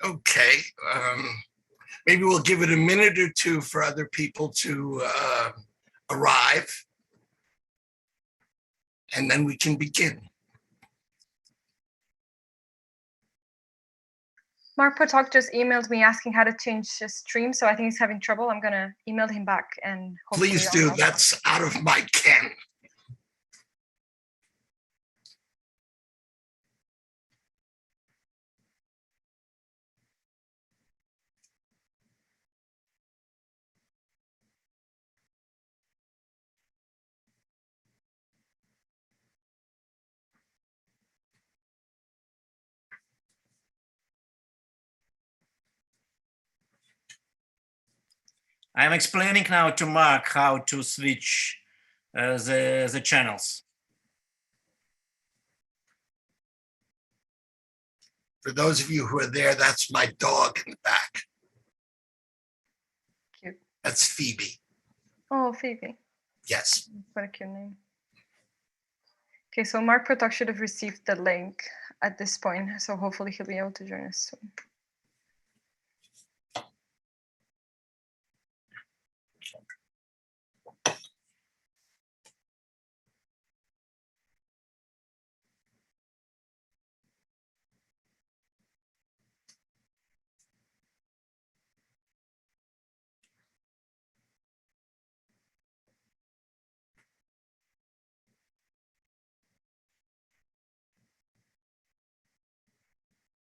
Okay. Maybe we'll give it a minute or two for other people to arrive, and then we can begin. Mark Potok just emailed me asking how to change his stream, so I think he's having trouble. I'm gonna email him back and hopefully Please do. That's out of my ken. I'm explaining now to Mark how to switch the channels. For those of you who are there, that's my dog in the back. Cute. That's Phoebe. Oh, Phoebe. Yes. What a cute name. Okay, so Mark Potok should have received the link at this point, so hopefully he'll be able to join us soon.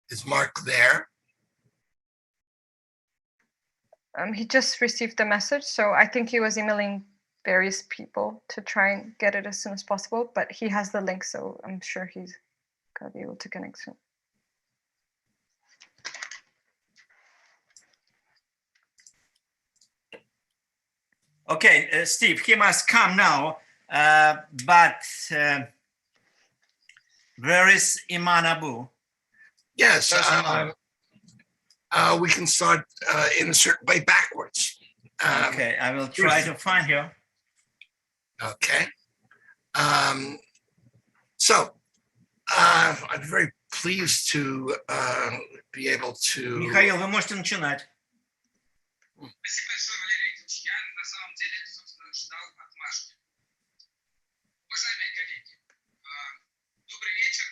Is Mark there? He just received the message, so I think he was emailing various people to try and get it as soon as possible, but he has the link, so I'm sure he's gonna be able to connect soon. Okay, Steve, he must come now, but where is Iman Abu? Yes. We can start in a certain way backwards. Okay, I will try to find you. Okay. So I'm very pleased to be able to. Михаил, вы можете начинать. Спасибо большое, Валерий Ильич. Я на самом деле, собственно, ждал отмашки. Уважаемые коллеги, добрый вечер.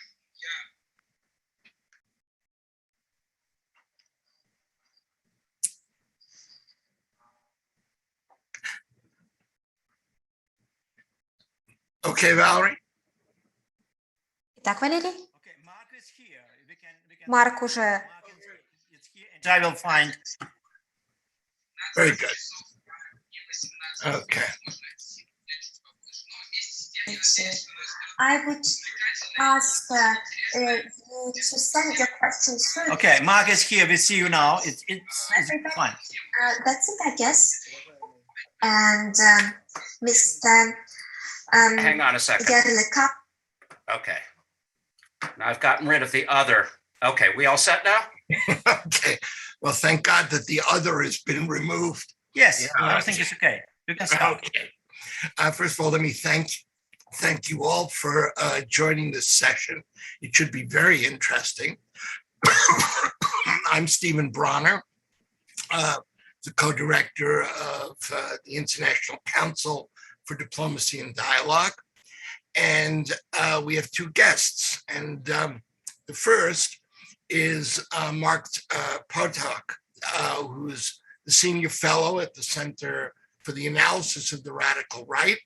Okay, Valerie. Так, Валерий? Okay, Mark is here. We can... Марк уже. Mark is here, and I will find. Very good. Okay. I would ask you to send your questions through. Okay, Mark is here. We see you now. It's fine. That's it, I guess. And Mr. Hang on a second. Okay. Now I've gotten rid of the other. Okay, we all set now? Okay. Well, thank God that the other has been removed. Yes, everything is okay. You can start. Okay. First of all, let me thank you all for joining this session. It should be very interesting. I'm Stephen Bronner, the co-director of the International Council for Diplomacy and Dialogue. And we have two guests. And the first is Mark Potok, who's the senior fellow at the Center for the Analysis of the Radical Right,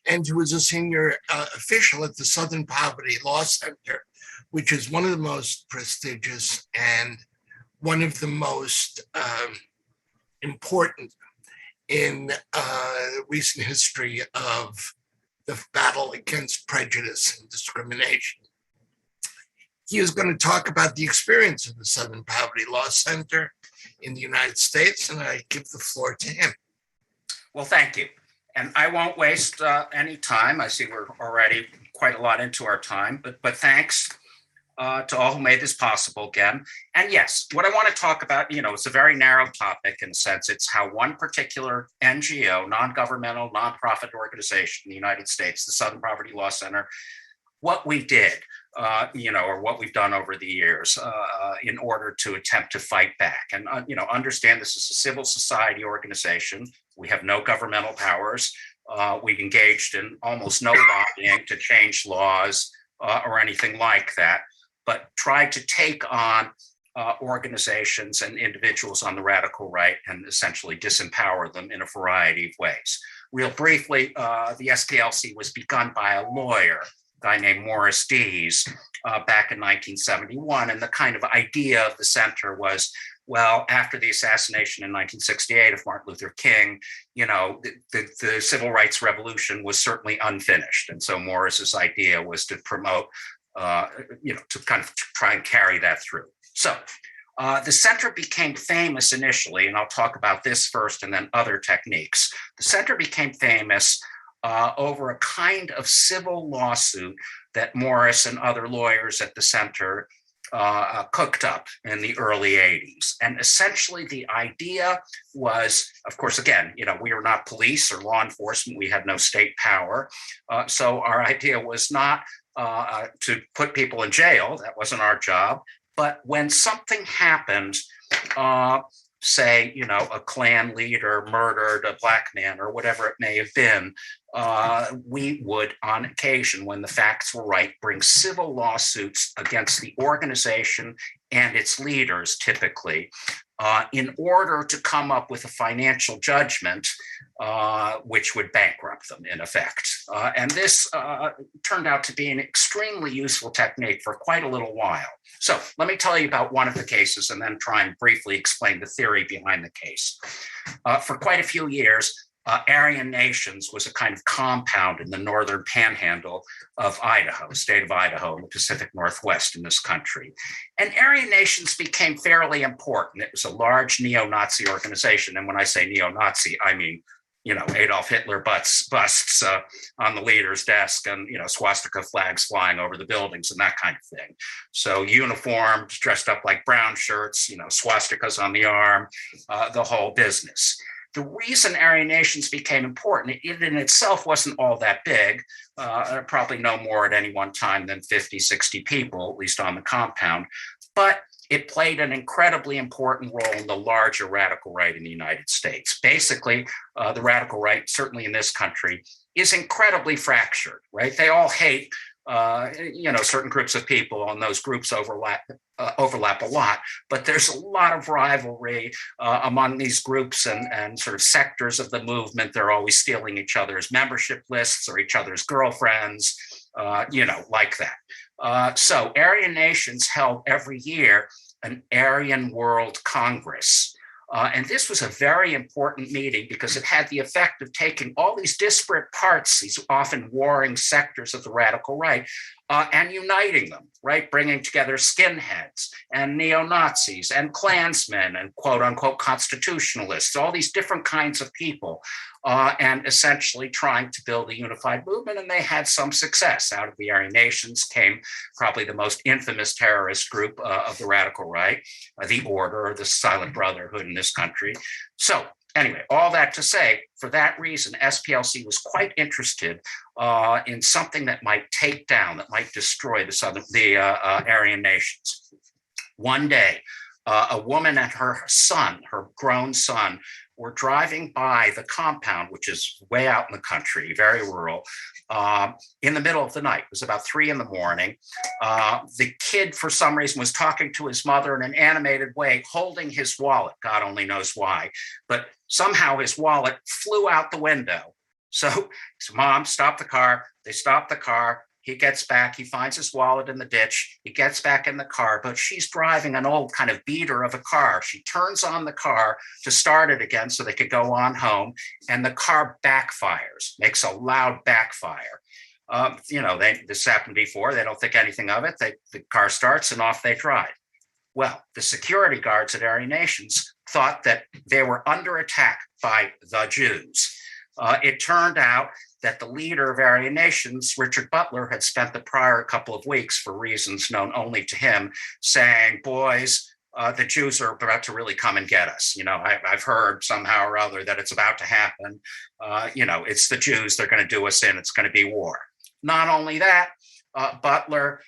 and who is a senior official at the Southern Poverty Law Center, which is one of the most prestigious and one of the most important in recent history of the battle against prejudice and discrimination. He is going to talk about the experience of the Southern Poverty Law Center in the United States, and I give the floor to him. Well, thank you. And I won't waste any time. I see we're already quite a lot into our time, but thanks to all who made this possible again. And yes, what I want to talk about, it's a very narrow topic in a sense. It's how one particular NGO, non-governmental, nonprofit organization in the United States, the Southern Poverty Law Center, what we did. or what we've done over the years in order to attempt to fight back. And, understand this is a civil society organization. We have no governmental powers. We've engaged in almost no lobbying to change laws or anything like that, but tried to take on organizations and individuals on the radical right and essentially disempower them in a variety of ways. Real briefly, the SPLC was begun by a lawyer, a guy named Morris Dees, back in 1971. And the kind of idea of the center was, well, after the assassination in 1968 of Martin Luther King, the civil rights revolution was certainly unfinished. And so Morris's idea was to promote, to kind of try and carry that through. So the center became famous initially, and I'll talk about this first and then other techniques. The center became famous over a kind of civil lawsuit that Morris and other lawyers at the center cooked up in the early 80s. And essentially the idea was, of course, again, we were not police or law enforcement. We had no state power. So our idea was not to put people in jail. That wasn't our job. But when something happened, say, a Klan leader murdered a Black man or whatever it may have been, we would, on occasion, when the facts were right, bring civil lawsuits against the organization and its leaders, typically, in order to come up with a financial judgment which would bankrupt them, in effect. And this turned out to be an extremely useful technique for quite a little while. So let me tell you about one of the cases and then try and briefly explain the theory behind the case. For quite a few years, Aryan Nations was a kind of compound in the northern panhandle of Idaho, state of Idaho, in the Pacific Northwest in this country. And Aryan Nations became fairly important. It was a large neo-Nazi organization. And when I say neo-Nazi, I mean, Adolf Hitler busts on the leader's desk and, swastika flags flying over the buildings and that kind of thing. So uniformed, dressed up like brown shirts, swastikas on the arm, the whole business. The reason Aryan Nations became important, it in itself wasn't all that big, probably no more at any one time than 50, 60 people, at least on the compound, but it played an incredibly important role in the larger radical right in the United States. Basically, the radical right, certainly in this country, is incredibly fractured, right? They all hate certain groups of people, and those groups overlap a lot, but there's a lot of rivalry among these groups and sort of sectors of the movement. They're always stealing each other's membership lists or each other's girlfriends, like that. So Aryan Nations held every year an Aryan World Congress. And this was a very important meeting because it had the effect of taking all these disparate parts, these often warring sectors of the radical right, and uniting them, right? Bringing together skinheads and neo-Nazis and Klansmen and quote unquote constitutionalists, all these different kinds of people, and essentially trying to build a unified movement. And they had some success. Out of the Aryan Nations came probably the most infamous terrorist group of the radical right, the Order, or the Silent Brotherhood in this country. So anyway, all that to say, for that reason, SPLC was quite interested in something that might take down, that might destroy the Aryan Nations. One day, a woman and her son, her grown son, were driving by the compound, which is way out in the country, very rural, in the middle of the night. It was about 3 a.m. The kid, for some reason, was talking to his mother in an animated way, holding his wallet. God only knows why. But somehow his wallet flew out the window. So his mom stopped the car. They stopped the car. He gets back. He finds his wallet in the ditch. He gets back in the car, but she's driving an old kind of beater of a car. She turns on the car to start it again so they could go on home, and the car backfires, makes a loud backfire. This happened before. They don't think anything of it. The car starts and off they drive. Well, the security guards at Aryan Nations thought that they were under attack by the Jews. It turned out that the leader of Aryan Nations, Richard Butler, had spent the prior couple of weeks, for reasons known only to him, saying, boys, the Jews are about to really come and get us. I've heard somehow or other that it's about to happen. It's the Jews, they're going to do us in, it's going to be war. Not only that, Butler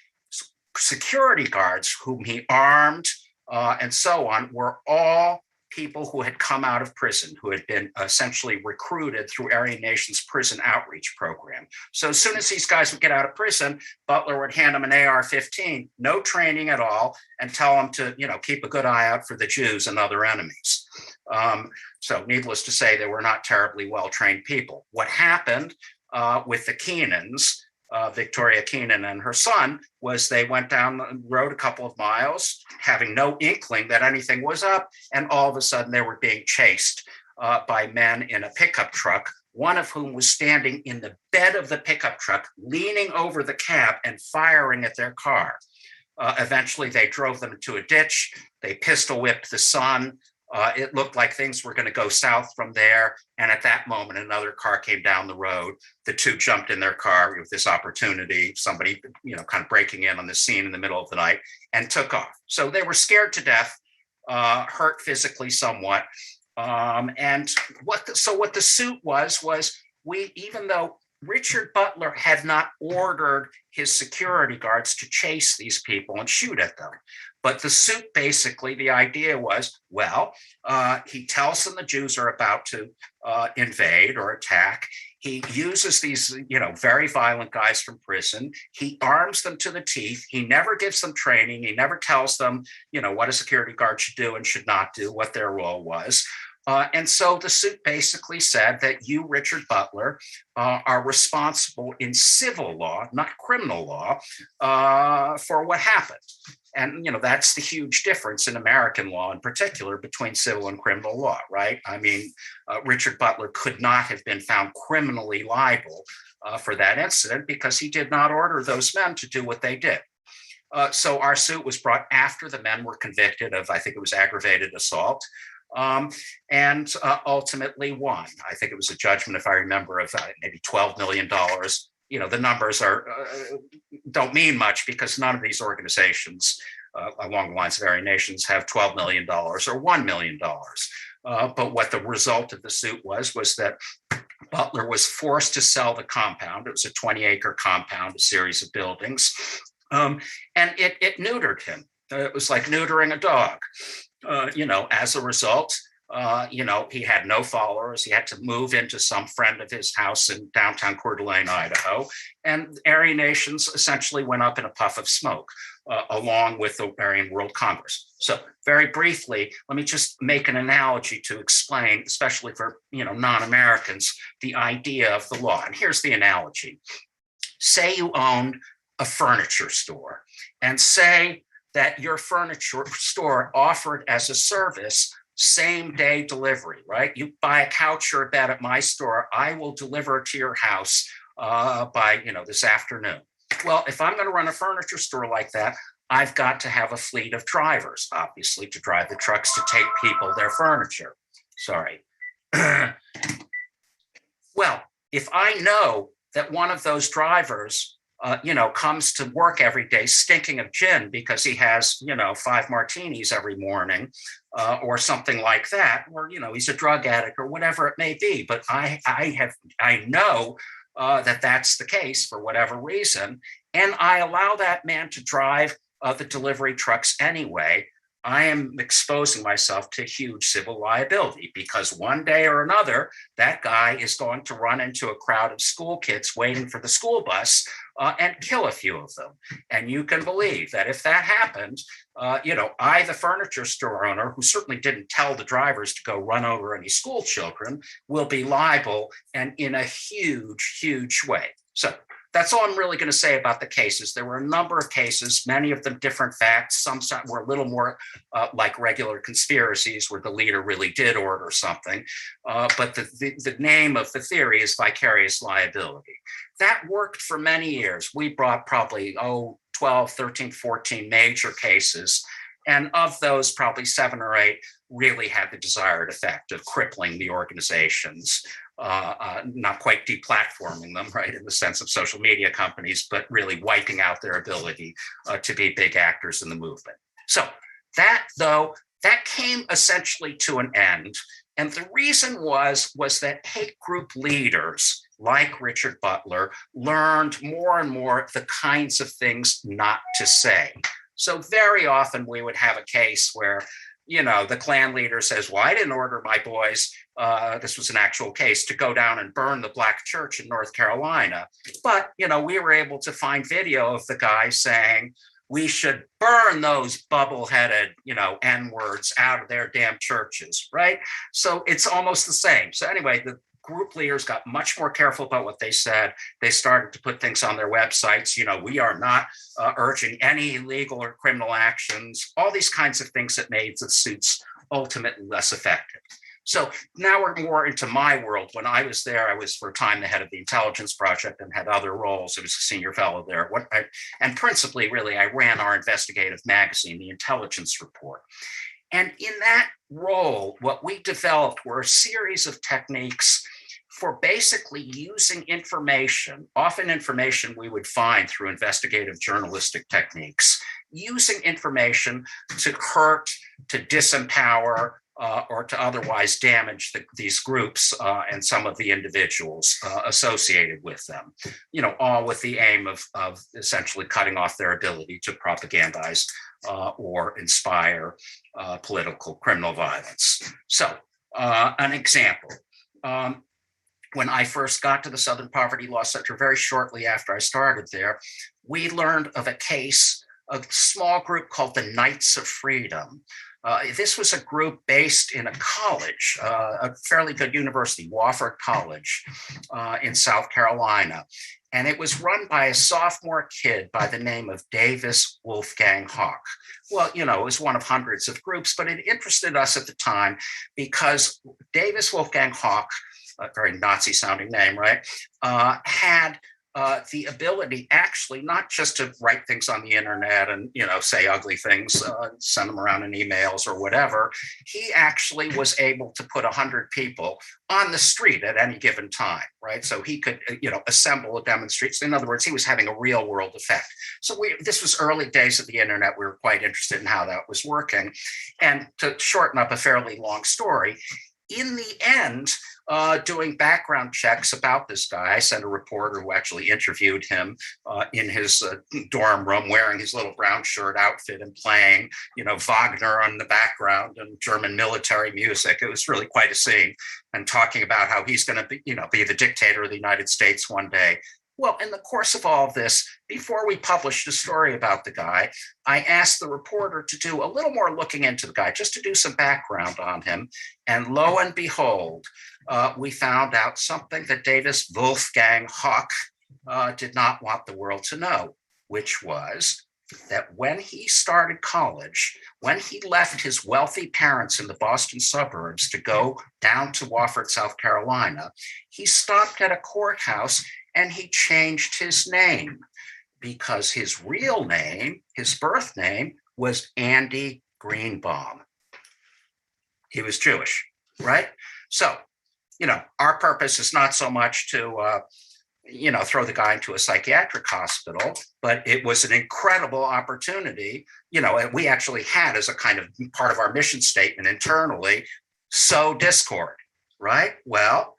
security guards whom he armed and so on were all people who had come out of prison, who had been essentially recruited through Aryan Nation's prison outreach program. So as soon as these guys would get out of prison, Butler would hand them an AR-15, no training at all, and tell them to, keep a good eye out for the Jews and other enemies. So needless to say, they were not terribly well-trained people. What happened with the Keenans, Victoria Keenan and her son, was they went down the road a couple of miles, having no inkling that anything was up, and all of a sudden they were being chased by men in a pickup truck, one of whom was standing in the bed of the pickup truck, leaning over the cab and firing at their car. Eventually, they drove them into a ditch. They pistol whipped the son. It looked like things were going to go south from there. And at that moment, another car came down the road. The two jumped in their car with this opportunity, somebody, kind of breaking in on the scene in the middle of the night, and took off. So they were scared to death, hurt physically somewhat. And what the suit was even though Richard Butler had not ordered his security guards to chase these people and shoot at them. But the suit, basically, the idea was, he tells them the Jews are about to invade or attack. He uses these, very violent guys from prison. He arms them to the teeth. He never gives them training. He never tells them, what a security guard should do and should not do, what their role was. And so the suit basically said that you, Richard Butler, are responsible in civil law, not criminal law, for what happened. And, that's the huge difference in American law in particular between civil and criminal law, right? I mean, Richard Butler could not have been found criminally liable for that incident because he did not order those men to do what they did. So our suit was brought after the men were convicted of, I think it was aggravated assault. And ultimately won. I think it was a judgment, if I remember, of maybe $12 million. The numbers don't mean much because none of these organizations along the lines of Aryan Nations have $12 million or $1 million. But what the result of the suit was that Butler was forced to sell the compound. It was a 20-acre compound, a series of buildings, and it neutered him. It was like neutering a dog. As a result, he had no followers. He had to move into some friend of his house in downtown Coeur d'Alene, Idaho. And Aryan Nations essentially went up in a puff of smoke, along with the Aryan World Congress. So very briefly, let me just make an analogy to explain, especially for, non-Americans, the idea of the law. And here's the analogy. Say you owned a furniture store, and say that your furniture store offered as a service same day delivery, right? You buy a couch or a bed at my store, I will deliver it to your house by, this afternoon. Well, if I'm going to run a furniture store like that, I've got to have a fleet of drivers, obviously, to drive the trucks to take people their furniture. Sorry. Well, if I know that one of those drivers comes to work every day stinking of gin because he has, 5 martinis every morning or something like that, or, he's a drug addict or whatever it may be. But I know that that's the case for whatever reason. And I allow that man to drive the delivery trucks anyway. I am exposing myself to huge civil liability because one day or another, that guy is going to run into a crowd of school kids waiting for the school bus and kill a few of them. And you can believe that if that happened, I, the furniture store owner, who certainly didn't tell the drivers to go run over any school children, will be liable, and in a huge, huge way. So that's all I'm really going to say about the cases. There were a number of cases, many of them different facts. Some were a little more like regular conspiracies where the leader really did order something. But the name of the theory is vicarious liability. That worked for many years. We brought probably, 12, 13, 14 major cases. And of those, probably 7 or 8 really had the desired effect of crippling the organizations, not quite deplatforming them, right, in the sense of social media companies, but really wiping out their ability to be big actors in the movement. So that came essentially to an end. And the reason was that hate group leaders like Richard Butler, learned more and more the kinds of things not to say. So very often we would have a case where, the Klan leader says, well, I didn't order my boys, this was an actual case, to go down and burn the Black church in North Carolina. But, we were able to find video of the guy saying, we should burn those bubble-headed, N-words out of their damn churches, right? So it's almost the same. So anyway, the group leaders got much more careful about what they said. They started to put things on their websites. We are not urging any legal or criminal actions, all these kinds of things that made the suits ultimately less effective. So now we're more into my world. When I was there, I was for a time the head of the intelligence project and had other roles. I was a senior fellow there. And principally, really, I ran our investigative magazine, The Intelligence Report. And in that role, what we developed were a series of techniques for basically using information, often information we would find through investigative journalistic techniques, using information to hurt, to disempower, or to otherwise damage these groups and some of the individuals associated with them, all with the aim of essentially cutting off their ability to propagandize or inspire political criminal violence. So an example, when I first got to the Southern Poverty Law Center, very shortly after I started there, we learned of a case, a small group called the Knights of Freedom. This was a group based in a college, a fairly good university, Wofford College in South Carolina. And it was run by a sophomore kid by the name of Davis Wolfgang Hawk. Well, it was one of hundreds of groups, but it interested us at the time because Davis Wolfgang Hawk, a very Nazi sounding name, right, had the ability actually not just to write things on the internet and say ugly things, send them around in emails or whatever. He actually was able to put 100 people on the street at any given time, right? So he could assemble a demonstration. In other words, he was having a real world effect. So this was early days of the internet. We were quite interested in how that was working. And to shorten up a fairly long story, in the end, doing background checks about this guy, I sent a reporter who actually interviewed him in his dorm room wearing his little brown shirt outfit and playing, Wagner on the background and German military music. It was really quite a scene, and talking about how he's going to be the dictator of the United States one day. Well, in the course of all of this, before we published a story about the guy, I asked the reporter to do a little more looking into the guy, just to do some background on him. And lo and behold, we found out something that Davis Wolfgang Hawk did not want the world to know, which was that when he started college, when he left his wealthy parents in the Boston suburbs to go down to Wofford, South Carolina, he stopped at a courthouse and he changed his name because his real name, his birth name, was Andy Greenbaum. He was Jewish, right? So, our purpose is not so much to, throw the guy into a psychiatric hospital, but it was an incredible opportunity, and we actually had as a kind of part of our mission statement internally, sow discord, right? Well,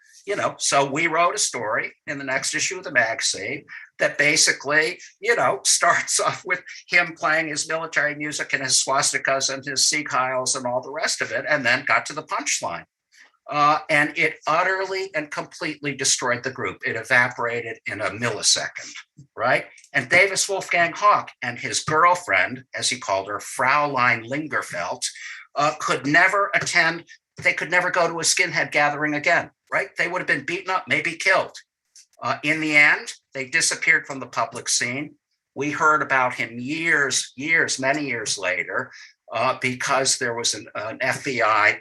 so we wrote a story in the next issue of the magazine that basically, starts off with him playing his military music and his swastikas and his Sikh Heils and all the rest of it, and then got to the punchline. And it utterly and completely destroyed the group. It evaporated in a millisecond, right? And Davis Wolfgang Hawk and his girlfriend, as he called her, Fraulein Lingerfeld, could never attend. They could never go to a skinhead gathering again, right? They would have been beaten up, maybe killed. In the end, they disappeared from the public scene. We heard about him many years later, because there was an FBI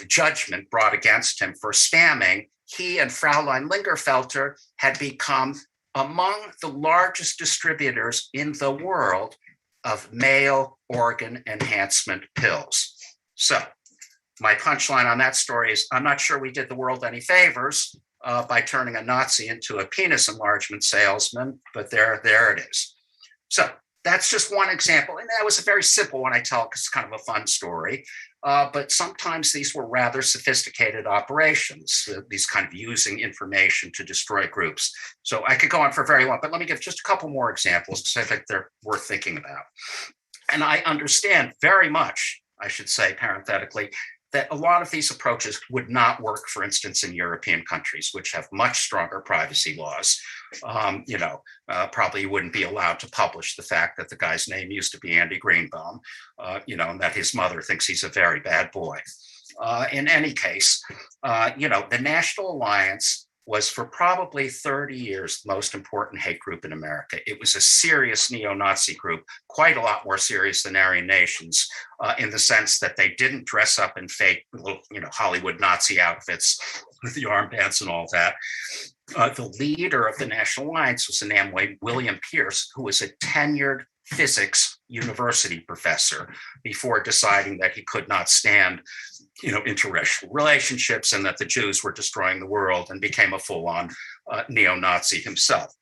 judgment brought against him for spamming. He and Fraulein Lingerfelter had become among the largest distributors in the world of male organ enhancement pills. So my punchline on that story is, I'm not sure we did the world any favors by turning a Nazi into a penis enlargement salesman, but there it is. So that's just one example. And that was a very simple one I tell because it's kind of a fun story. But sometimes these were rather sophisticated operations, these kind of using information to destroy groups. So I could go on for very long, but let me give just a couple more examples because I think they're worth thinking about. And I understand very much, I should say parenthetically, that a lot of these approaches would not work, for instance, in European countries, which have much stronger privacy laws. Probably you wouldn't be allowed to publish the fact that the guy's name used to be Andy Greenbaum, and that his mother thinks he's a very bad boy. In any case, the National Alliance was for probably 30 years the most important hate group in America. It was a serious neo-Nazi group, quite a lot more serious than Aryan Nations, in the sense that they didn't dress up in fake, Hollywood Nazi outfits with the armbands and all that. The leader of the National Alliance was a man named William Pierce, who was a tenured physics university professor before deciding that he could not stand interracial relationships and that the Jews were destroying the world, and became a full-on neo-Nazi himself.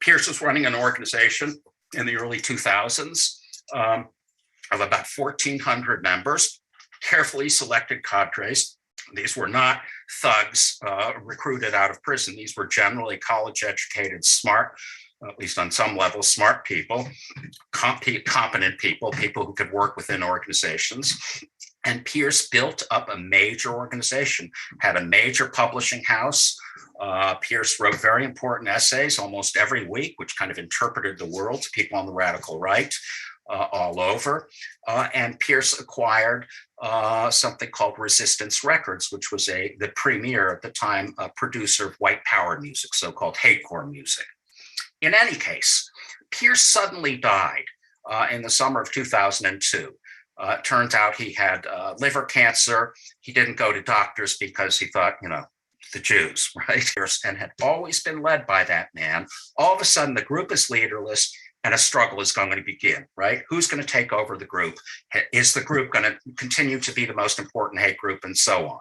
Pierce was running an organization in the early 2000s of about 1,400 members, carefully selected cadres. These were not thugs recruited out of prison. These were generally college-educated, smart, at least on some level, smart people, competent people who could work within organizations. And Pierce built up a major organization, had a major publishing house. Pierce wrote very important essays almost every week, which kind of interpreted the world to people on the radical right all over. And Pierce acquired something called Resistance Records, which was the premier at the time producer of white power music, so-called hatecore music. In any case, Pierce suddenly died in the summer of 2002. It turns out he had liver cancer. He didn't go to doctors because he thought, the Jews, right? And had always been led by that man. All of a sudden, the group is leaderless and a struggle is going to begin, right? Who's going to take over the group? Is the group going to continue to be the most important hate group, and so on?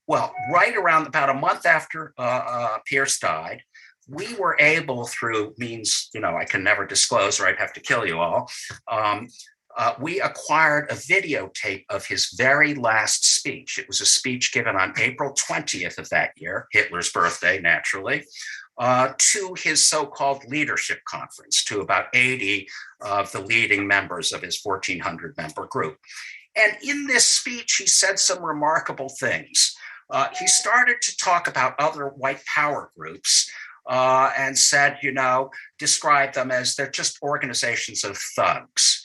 Well, right around about a month after Pierce died, we were able, through means, I can never disclose or I'd have to kill you all, we acquired a videotape of his very last speech. It was a speech given on April 20th of that year, Hitler's birthday, naturally, to his so-called leadership conference, to about 80 of the leading members of his 1,400-member group. And in this speech, he said some remarkable things. He started to talk about other white power groups and said, describe them as they're just organizations of thugs.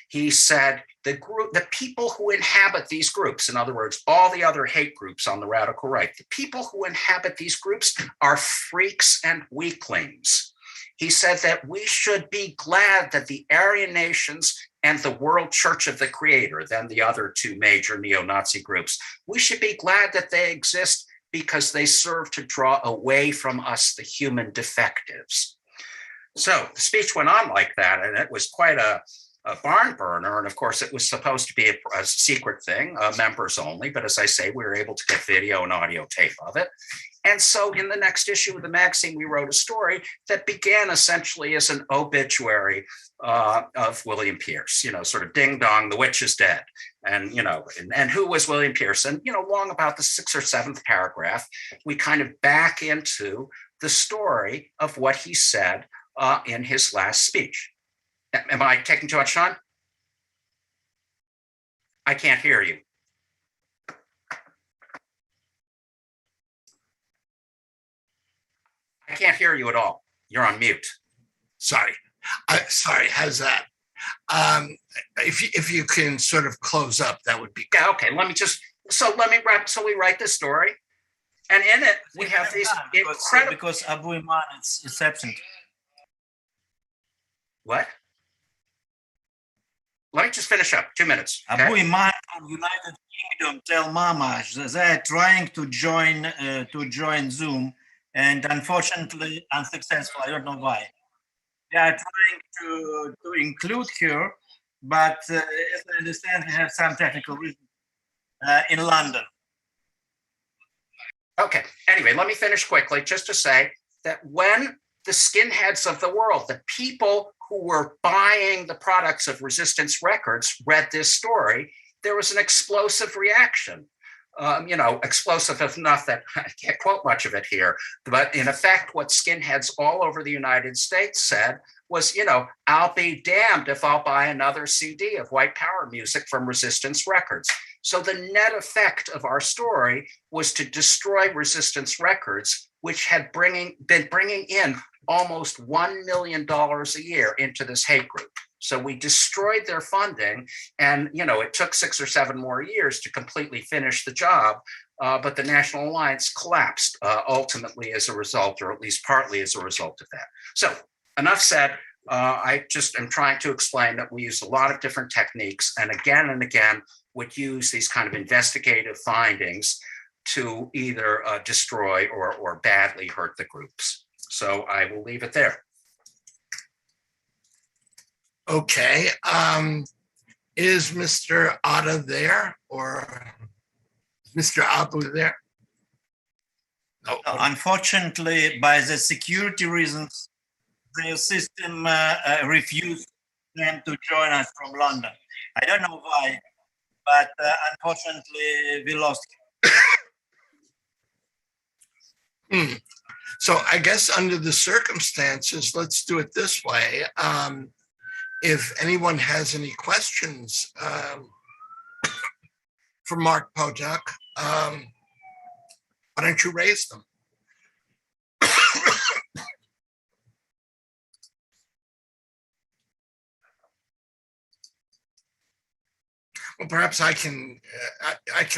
He said the people who inhabit these groups, in other words, all the other hate groups on the radical right, the people who inhabit these groups are freaks and weaklings. He said that we should be glad that the Aryan Nations and the World Church of the Creator, then the other two major neo-Nazi groups, we should be glad that they exist because they serve to draw away from us the human defectives. So the speech went on like that, and it was quite a barn burner. And of course, it was supposed to be a secret thing, members only. But as I say, we were able to get video and audio tape of it. And so in the next issue of the magazine, we wrote a story that began essentially as an obituary of William Pierce, sort of ding dong, the witch is dead. And, and who was William Pierce? And, long about the 6th or 7th paragraph, we kind of back into the story of what he said in his last speech. Am I taking too much time? I can't hear you. I can't hear you at all. You're on mute. Sorry. How's that? If you can sort of close up, that would be good. Yeah, okay. Let me wrap. So we write this story, and in it we have these incredible. Because Abu Iman is absent. What? Let me just finish up. 2 minutes. Okay? Abu Iman from United Kingdom tell Mama they're trying to join Zoom, and unfortunately unsuccessful. I don't know why. They are trying to include her, but as I understand, they have some technical reasons in London. Okay. Anyway, let me finish quickly just to say that when the skinheads of the world, the people who were buying the products of Resistance Records, read this story, there was an explosive reaction. Explosive enough that I can't quote much of it here. But in effect, what skinheads all over the United States said was, I'll be damned if I'll buy another CD of white power music from Resistance Records. So the net effect of our story was to destroy Resistance Records, which had been bringing in almost $1 million a year into this hate group. So we destroyed their funding, and it took 6 or 7 more years to completely finish the job. But the National Alliance collapsed ultimately as a result, or at least partly as a result of that. So enough said. I just am trying to explain that we use a lot of different techniques, and again would use these kind of investigative findings to either destroy or badly hurt the groups. So I will leave it there. Okay. Is Mr. Atta there, or Mr. Abu there? No, unfortunately, by the security reasons, the system refused them to join us from London. I don't know why, but unfortunately, we lost him. So I guess under the circumstances, let's do it this way. If anyone has any questions for Mark Potok, why don't you raise them? Well, perhaps I can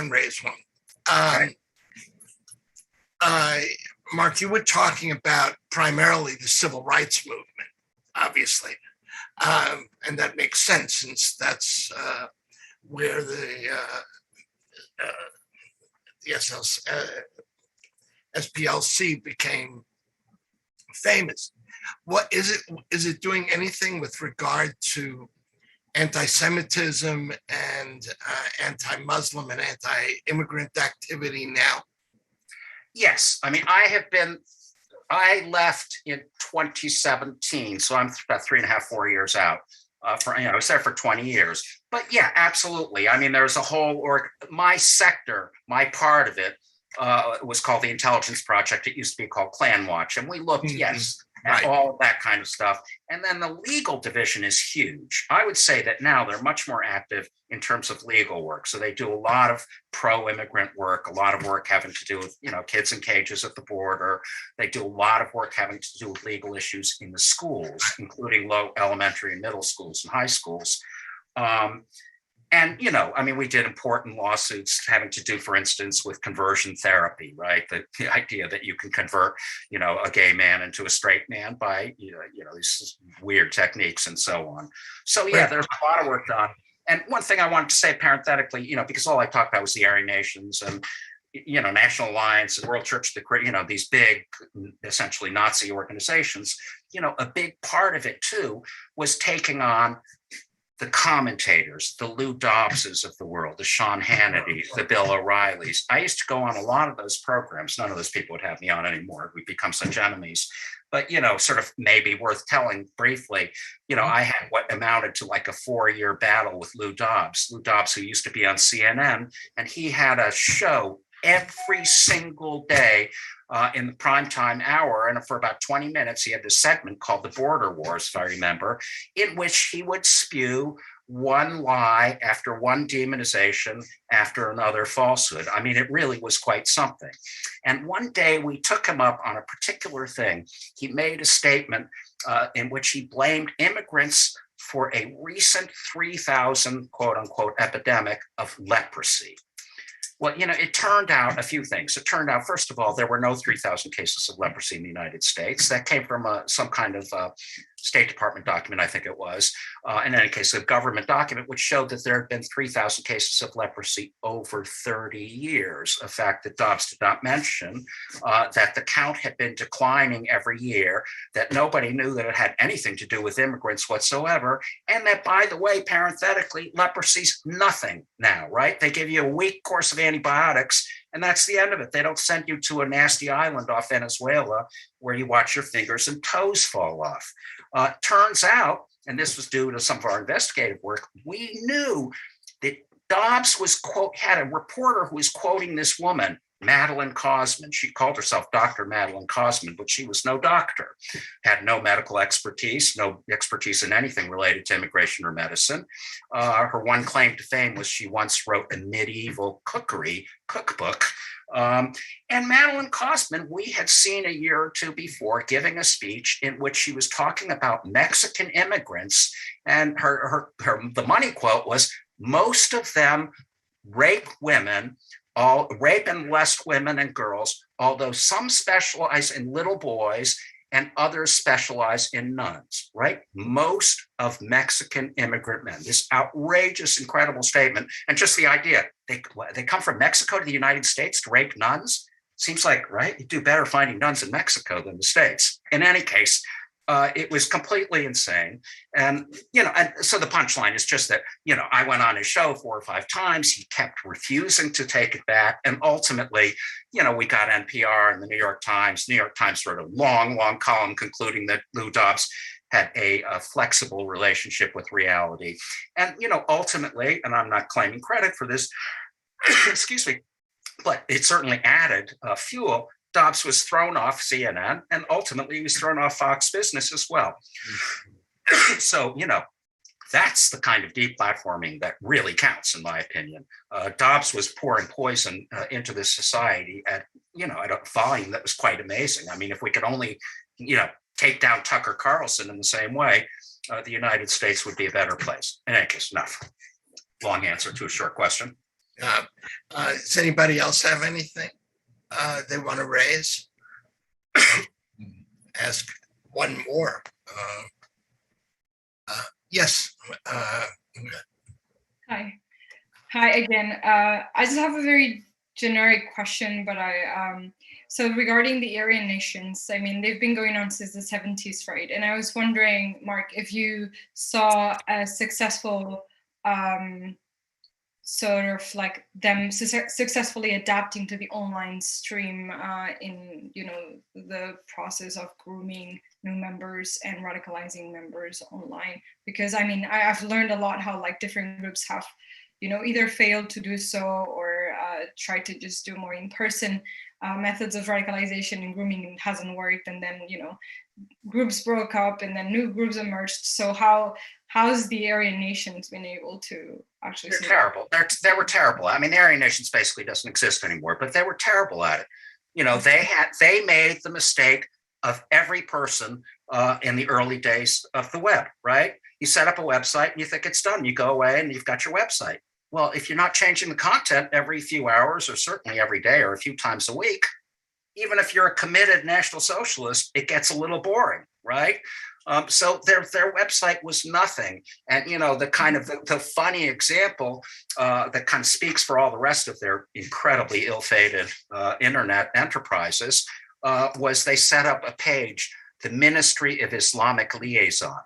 raise one. Mark, you were talking about primarily the civil rights movement, obviously. And that makes sense, since that's where the SPLC became famous. What is it? Is it doing anything with regard to anti-Semitism and anti-Muslim and anti-immigrant activity now? Yes, I mean, I left in 2017, so I'm about 3.5, 4 years out. I was there for 20 years. But yeah, absolutely. I mean, there's a whole, my sector, my part of it was called the Intelligence Project. It used to be called Klan Watch. And we looked, yes, at all of that kind of stuff. And then the legal division is huge. I would say that now they're much more active in terms of legal work. So they do a lot of pro-immigrant work, a lot of work having to do with, kids in cages at the border. They do a lot of work having to do with legal issues in the schools, including low elementary and middle schools and high schools. And, we did important lawsuits having to do, for instance, with conversion therapy, right? The idea that you can convert, a gay man into a straight man by, these weird techniques and so on. So, yeah, there's a lot of work done. And one thing I wanted to say parenthetically, because all I talked about was the Aryan nations and, National Alliance and World Church, these big, essentially Nazi organizations, a big part of it too was taking on the commentators, the Lou Dobbses of the world, the Sean Hannitys, the Bill O'Reillys. I used to go on a lot of those programs. None of those people would have me on anymore. We've become such enemies. But, sort of maybe worth telling briefly, I had what amounted to like a 4-year battle with Lou Dobbs, who used to be on CNN, and he had a show every single day in the primetime hour. And for about 20 minutes, he had this segment called The Border Wars, if I remember, in which he would spew one lie after one demonization after another falsehood. I mean, it really was quite something. And one day we took him up on a particular thing. He made a statement in which he blamed immigrants for a recent 3,000, quote unquote, epidemic of leprosy. Well, it turned out a few things. It turned out, first of all, there were no 3,000 cases of leprosy in the United States. That came from some kind of State Department document, I think it was. In any case, a government document which showed that there had been 3,000 cases of leprosy over 30 years, a fact that Dobbs did not mention, that the count had been declining every year, that nobody knew that it had anything to do with immigrants whatsoever, and that, by the way, parenthetically, leprosy's nothing now, right? They give you a weak course of antibiotics And that's the end of it. They don't send you to a nasty island off Venezuela where you watch your fingers and toes fall off. Turns out, and this was due to some of our investigative work, we knew that Dobbs had a reporter who was quoting this woman, Madeline Cosman. She called herself Dr. Madeline Cosman, but she was no doctor, had no medical expertise, no expertise in anything related to immigration or medicine. Her one claim to fame was she once wrote a medieval cookery cookbook. And Madeline Cosman, we had seen a year or two before giving a speech in which she was talking about Mexican immigrants. And the money quote was, most of them rape women, rape and molest women and girls, although some specialize in little boys and others specialize in nuns, right? Most of Mexican immigrant men, this outrageous, incredible statement. And just the idea, they come from Mexico to the United States to rape nuns? Seems like, right? You do better finding nuns in Mexico than the States. In any case, it was completely insane. And, and so the punchline is just that, I went on his show 4 or 5 times. He kept refusing to take it back. And ultimately, we got NPR and the New York Times. New York Times wrote a long, long column concluding that Lou Dobbs had a flexible relationship with reality. And, ultimately, and I'm not claiming credit for this, excuse me, but it certainly added fuel. Dobbs was thrown off CNN, and ultimately he was thrown off Fox Business as well. So, that's the kind of deplatforming that really counts, in my opinion. Dobbs was pouring poison into this society at, at a volume that was quite amazing. I mean, if we could only, take down Tucker Carlson in the same way, the United States would be a better place. In any case, enough. Long answer to a short question. Does anybody else have anything they want to raise? Ask one more. Yes. Hi again. I just have a very generic question, but so regarding the Aryan nations, I mean, they've been going on since the 70s, right? And I was wondering, Mark, if you saw a successful sort of like them successfully adapting to the online stream in, the process of grooming new members and radicalizing members online. Because I mean, I've learned a lot how like different groups have, either failed to do so or tried to just do more in-person methods of radicalization and grooming hasn't worked. And then, groups broke up and then new groups emerged. So how's the Aryan nations been able to actually? They're terrible. They were terrible. I mean, the Aryan nations basically doesn't exist anymore, but they were terrible at it. They made the mistake of every person in the early days of the web, right? You set up a website and you think it's done. You go away and you've got your website. Well, if you're not changing the content every few hours or certainly every day or a few times a week, even if you're a committed National Socialist, it gets a little boring, right? So their website was nothing. And, the funny example that kind of speaks for all the rest of their incredibly ill-fated internet enterprises was they set up a page, the Ministry of Islamic Liaison,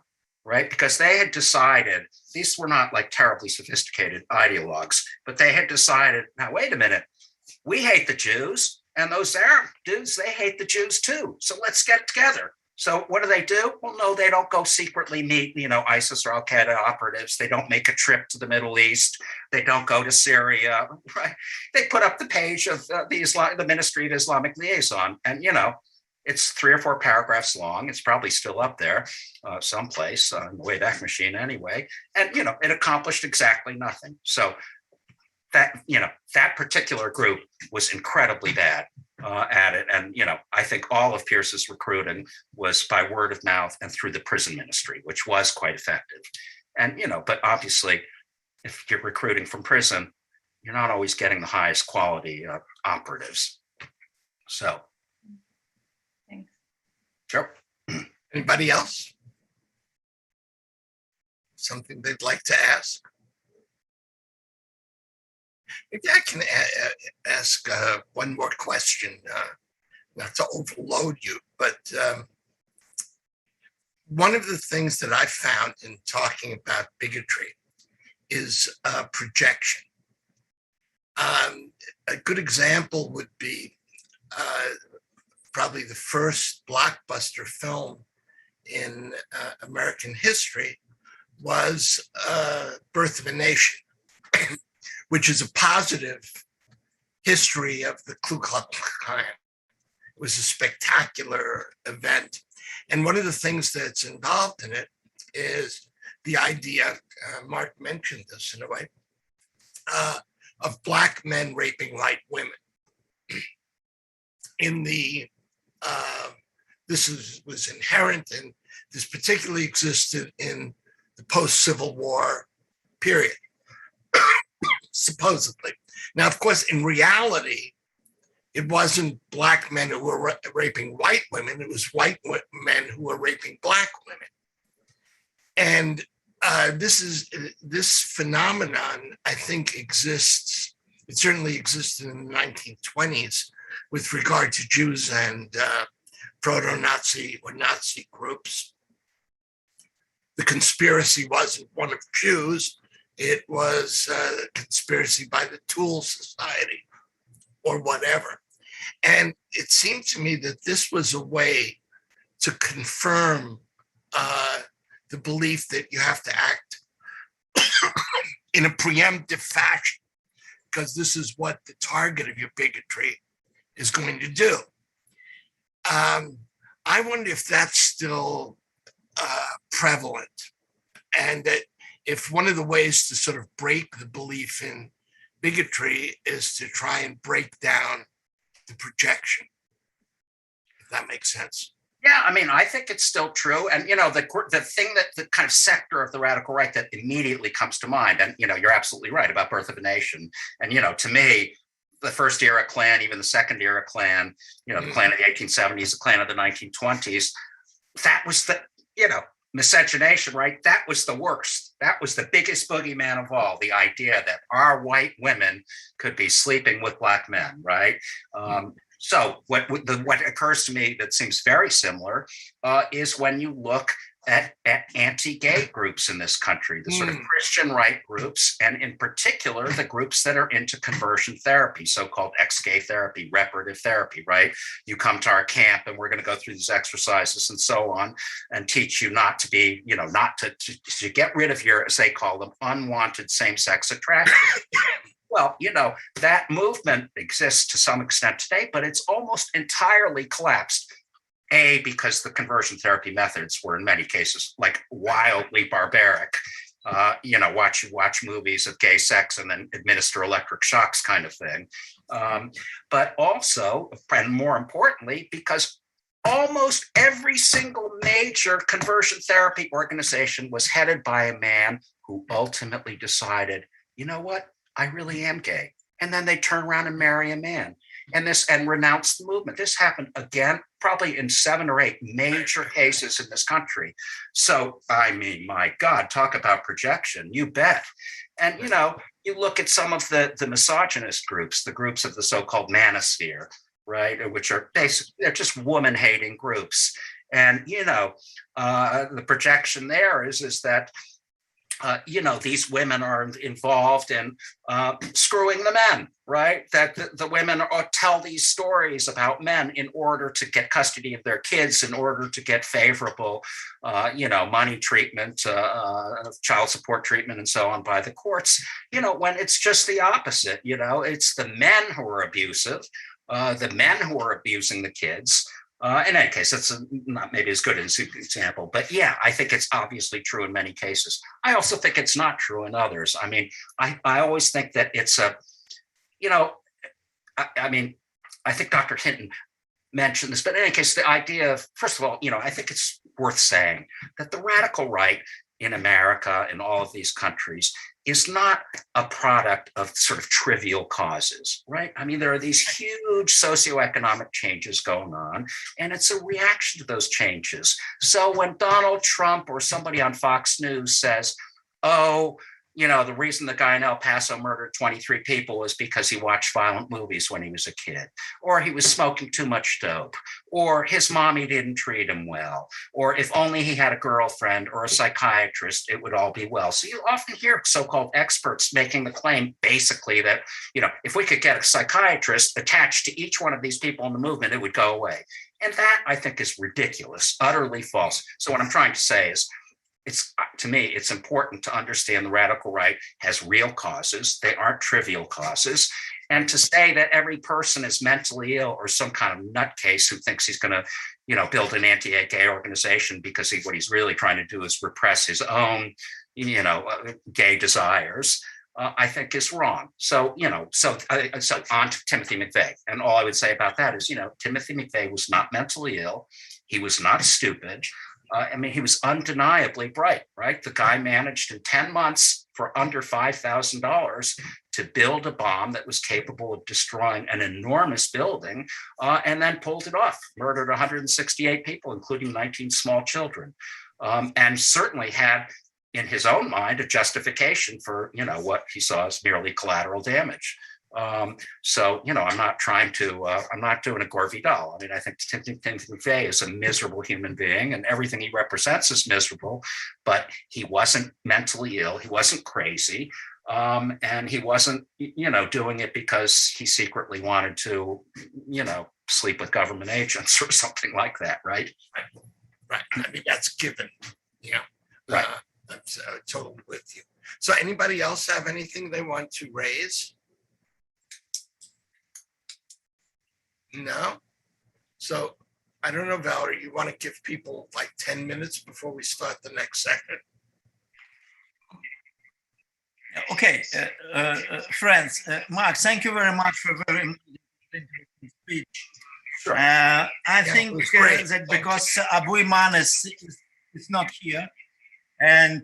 right? Because they had decided, these were not like terribly sophisticated ideologues, but they had decided, now, wait a minute, we hate the Jews. And those Arab dudes, they hate the Jews too. So let's get together. So what do? Well, no, they don't go secretly meet, ISIS or Al-Qaeda operatives. They don't make a trip to the Middle East. They don't go to Syria, right? They put up the page of the Ministry of Islamic Liaison. And, it's 3 or 4 paragraphs long. It's probably still up there someplace on the Wayback Machine anyway. And, it accomplished exactly nothing. So that particular group was incredibly bad at it. And, I think all of Pierce's recruiting was by word of mouth and through the prison ministry, which was quite effective. And, but obviously, if you're recruiting from prison, you're not always getting the highest quality operatives. So. Thanks. Sure. Anybody else? Something they'd like to ask? Maybe I can ask one more question, not to overload you, but one of the things that I found in talking about bigotry is projection. A good example would be probably the first blockbuster film in American history was Birth of a Nation, which is a positive history of the Ku Klux Klan. It was a spectacular event. And one of the things that's involved in it is the idea, Mark mentioned this in a way, of Black men raping white women. This was inherent, and this particularly existed in the post-Civil War period, supposedly. Now, of course, in reality, it wasn't Black men who were raping white women, it was white men who were raping Black women. And this phenomenon, I think, exists. It certainly existed in the 1920s with regard to Jews and proto-Nazi or Nazi groups. The conspiracy wasn't one of Jews, it was a conspiracy by the Tool Society or whatever. And it seemed to me that this was a way to confirm the belief that you have to act in a preemptive fashion, because this is what the target of your bigotry is going to do. I wonder if that's still prevalent, and that if one of the ways to sort of break the belief in bigotry is to try and break down the projection, if that makes sense. Yeah, I mean, I think it's still true. And, the thing that the kind of sector of the radical right that immediately comes to mind, and, you're absolutely right about Birth of a Nation. And, to me, the first era Klan, even the second era Klan, the Klan of the 1870s, the Klan of the 1920s, that was the, miscegenation, right? That was the worst. That was the biggest boogeyman of all, the idea that our white women could be sleeping with Black men, right? So what occurs to me that seems very similar is when you look at anti-gay groups in this country, the sort of Christian right groups, and in particular, the groups that are into conversion therapy, so-called ex-gay therapy, reparative therapy, right? You come to our camp and we're going to go through these exercises and so on and teach you not to be, not to get rid of your, as they call them, unwanted same-sex attraction. Well, that movement exists to some extent today, but it's almost entirely collapsed. Because the conversion therapy methods were in many cases like wildly barbaric. Watch movies of gay sex and then administer electric shocks kind of thing. But also, and more importantly, because almost every single major conversion therapy organization was headed by a man who ultimately decided, you know what, I really am gay. And then they turn around and marry a man. And renounce the movement. This happened again, probably in 7 or 8 major cases in this country. So, I mean, my God, talk about projection, you bet. And, you look at some of the misogynist groups, the groups of the so-called manosphere, right, which are basically, they're just woman-hating groups. And, the projection there is that these women are involved in screwing the men, right? That the women tell these stories about men in order to get custody of their kids, in order to get favorable, money treatment, child support treatment, and so on by the courts. When it's just the opposite. It's the men who are abusive, the men who are abusing the kids. In any case, that's not maybe as good as an example, but yeah, I think it's obviously true in many cases. I also think it's not true in others. I mean, I always think that it's I think Dr. Hinton mentioned this, but in any case, the idea of, first of all, I think it's worth saying that the radical right in America, in all of these countries, is not a product of sort of trivial causes, right? I mean, there are these huge socioeconomic changes going on, and it's a reaction to those changes. So when Donald Trump or somebody on Fox News says, oh, the reason the guy in El Paso murdered 23 people was because he watched violent movies when he was a kid, or he was smoking too much dope, or his mommy didn't treat him well, or if only he had a girlfriend or a psychiatrist, it would all be well. So you often hear so-called experts making the claim basically that, if we could get a psychiatrist attached to each one of these people in the movement, it would go away. And that, I think, is ridiculous, utterly false. So what I'm trying to say is, to me, it's important to understand the radical right has real causes. They aren't trivial causes. And to say that every person is mentally ill or some kind of nutcase who thinks he's going to, build an anti-gay organization because what he's really trying to do is repress his own, gay desires, I think is wrong. So, so on to Timothy McVeigh. And all I would say about that is, Timothy McVeigh was not mentally ill. He was not stupid. He was undeniably bright, right? The guy managed in 10 months for under $5,000 to build a bomb that was capable of destroying an enormous building, and then pulled it off, murdered 168 people, including 19 small children, and certainly had in his own mind a justification for, what he saw as merely collateral damage. So, I'm not doing a Gore Vidal. I think Timothy McVeigh is a miserable human being and everything he represents is miserable, but he wasn't mentally ill. He wasn't crazy. And he wasn't, doing it because he secretly wanted to, sleep with government agents or something like that. Right. Right. That's given. Yeah. Right. I'm totally with you. So anybody else have anything they want to raise? No? So I don't know, Valerie, you want to give people like 10 minutes before we start the next session? Okay, friends, Mark, thank you very much for a very interesting speech. Sure. I think that because Abu Iman is not here, and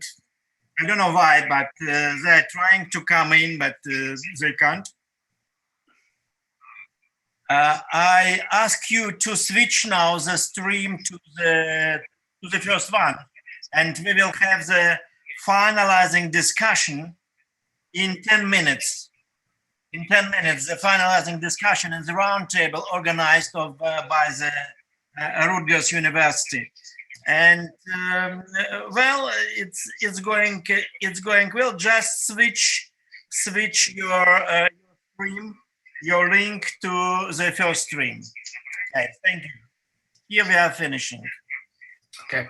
I don't know why, but they're trying to come in, but they can't. I ask you to switch now the stream to the first one, and we will have the finalizing discussion in 10 minutes. In 10 minutes, the finalizing discussion in the roundtable organized by the Rutgers University. And well, it's going well. Just switch your stream, your link to the first stream. Okay, thank you. Here we are finishing. Okay.